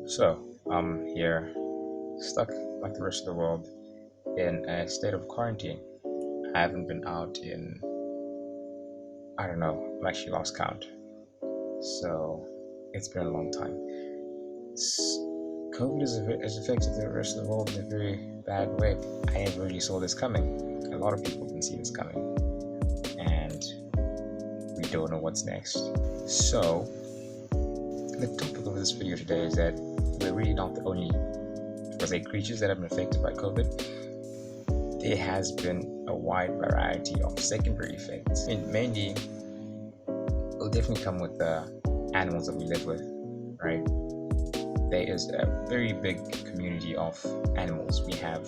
So, I'm here, stuck like the rest of the world, in a state of quarantine. I haven't been out in, I don't know, I've actually lost count. So, it's been a long time. It's, COVID has affected the rest of the world in a very bad way. I never really saw this coming. A lot of people didn't see this coming. And we don't know what's next. So, the topic of this video today is that we're really not the only creatures that have been affected by COVID. There has been a wide variety of secondary effects. Mainly, it'll definitely come with the animals that we live with, right? There is a very big community of animals. We have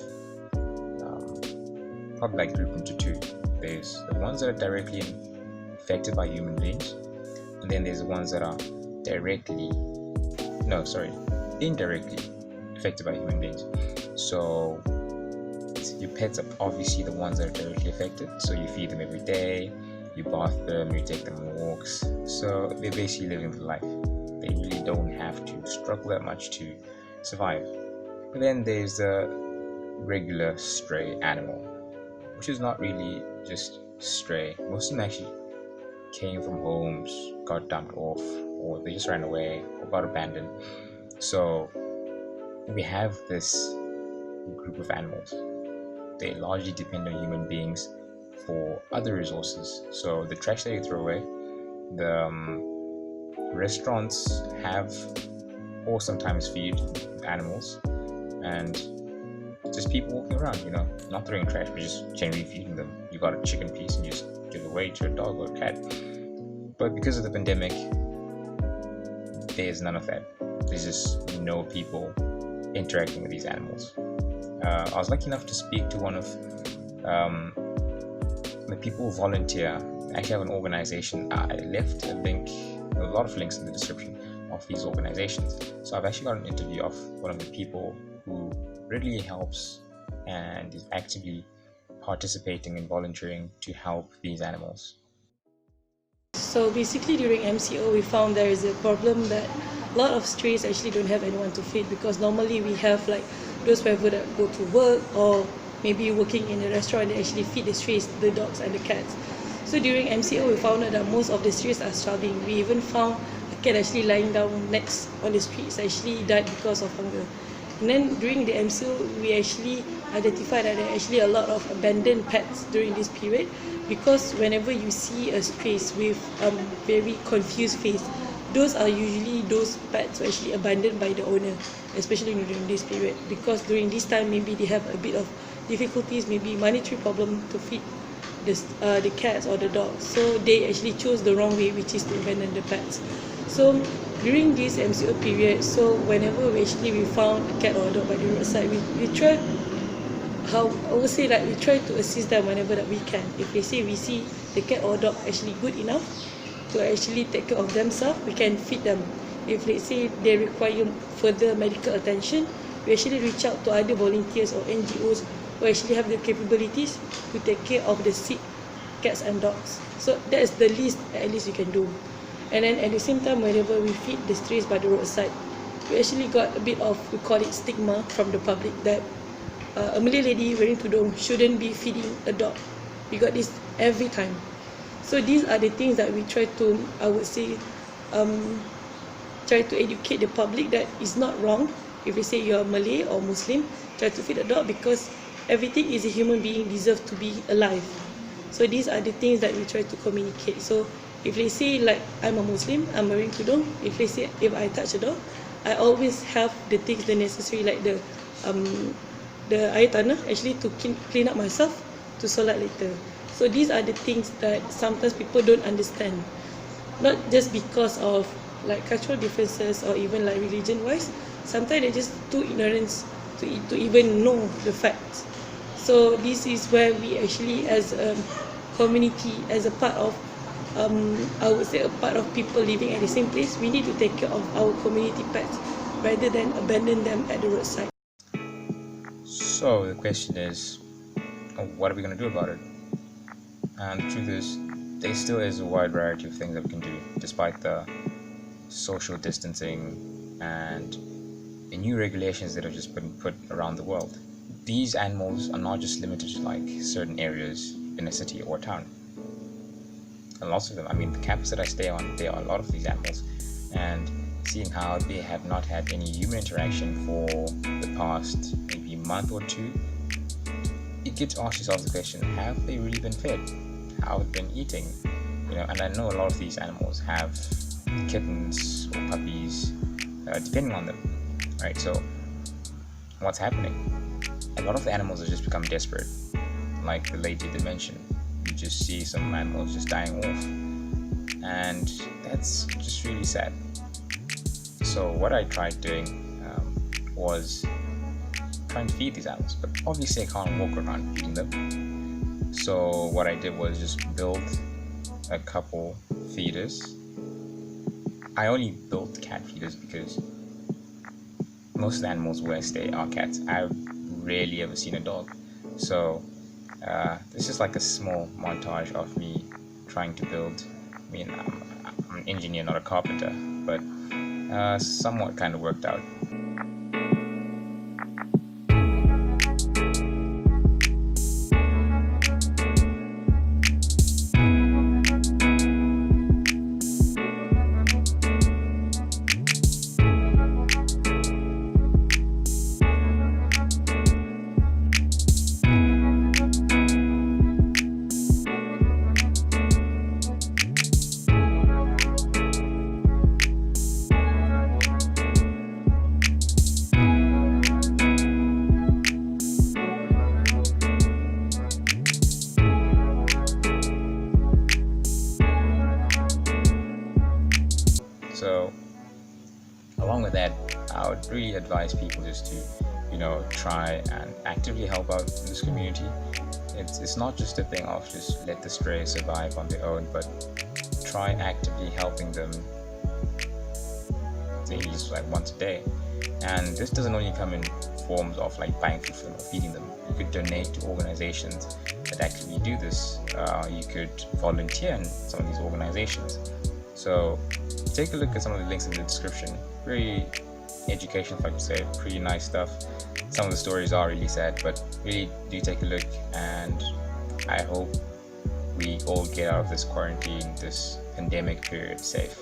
probably like grouped into two. There's the ones that are directly affected by human beings, and then there's the ones that are indirectly affected by human beings. So your pets are obviously the ones that are directly affected. So you feed them every day, you bath them, you take them on walks. So they're basically living the life. They really don't have to struggle that much to survive. But then there's the regular stray animal, which is not really just stray. Most of them actually came from homes, got dumped off, or they just ran away or got abandoned. So we have this group of animals. They largely depend on human beings for other resources. So the trash that you throw away, the restaurants have or sometimes feed animals, and just people walking around, not throwing trash, but just generally feeding them. You got a chicken piece and you just give it away to a dog or a cat. But because of the pandemic, there's none of that. There's just no people interacting with these animals. I was lucky enough to speak to one of the people who volunteer. I actually have an organization. I left a lot of links in the description of these organizations. So I've actually got an interview of one of the people who really helps and is actively participating and volunteering to help these animals. So basically during MCO we found there is a problem that a lot of strays actually don't have anyone to feed, because normally we have like those people that go to work or maybe working in a restaurant, they actually feed the strays, the dogs and the cats. So during MCO we found out that most of the strays are starving. We even found a cat actually lying down next on the streets, actually died because of hunger. And then during the MCO, we actually identified that there are actually a lot of abandoned pets during this period, because whenever you see a space with very confused face, those are usually those pets who are actually abandoned by the owner, especially during this period, because during this time maybe they have a bit of difficulties, maybe monetary problem to feed the cats or the dogs, so they actually chose the wrong way, which is to abandon the pets. So during this MCO period, so whenever we found a cat or a dog by the roadside, we try, how I would say that we try to assist them whenever that we can. If they say we see the cat or dog actually good enough to actually take care of themselves, we can feed them. If they say they require further medical attention, we actually reach out to other volunteers or NGOs who actually have the capabilities to take care of the sick cats and dogs. So that is the least at least we can do. And then at the same time, whenever we feed the strays by the roadside, we actually got a bit of, we call it stigma from the public, that a Malay lady wearing tudung shouldn't be feeding a dog. We got this every time. So these are the things that we try to, I would say, try to educate the public that it's not wrong if they say you're Malay or Muslim, try to feed a dog, because everything is a human being deserves to be alive. So these are the things that we try to communicate. So if they say like I'm a Muslim, I'm wearing tudung, if they say if I touch a dog, I always have the things, the necessary, like the air tanah actually to clean up myself to solat later. So these are the things that sometimes people don't understand, not just because of like cultural differences or even like religion wise. Sometimes they're just too ignorant to even know the facts. So this is where we actually, as a community, as a part of I would say a part of people living at the same place, we need to take care of our community pets rather than abandon them at the roadside. So the question is, what are we going to do about it? And the truth is, there still is a wide variety of things that we can do, despite the social distancing and new regulations that have just been put around the world. These animals are not just limited to like certain areas in a city or town. And lots of them, I mean, the campus that I stay on, there are a lot of these animals, and seeing how they have not had any human interaction for the past maybe month or two, you get to ask yourself the question, have they really been fed? How have they been eating? And I know a lot of these animals have kittens or puppies, depending on them, right? So what's happening? A lot of the animals have just become desperate. Like the lady did mention, you just see some animals just dying off, and that's just really sad. So what I tried doing was trying to feed these animals, but obviously I can't walk around feeding them. So what I did was just build a couple feeders. I only built cat feeders because most of the animals where I stay are cats. I've rarely ever seen a dog. So this is like a small montage of me trying to build. I mean, I'm an engineer, not a carpenter, but somewhat kind of worked out. So along with that, I would really advise people just to, try and actively help out in this community. It's not just a thing of just let the stray survive on their own, but try actively helping them maybe just like once a day. And this doesn't only come in forms of like buying food for them or feeding them. You could donate to organizations that actually do this. You could volunteer in some of these organizations. So take a look at some of the links in the description. Very educational, if I could say. Pretty nice stuff. Some of the stories are really sad, but really do take a look, and I hope we all get out of this quarantine, this pandemic period safe.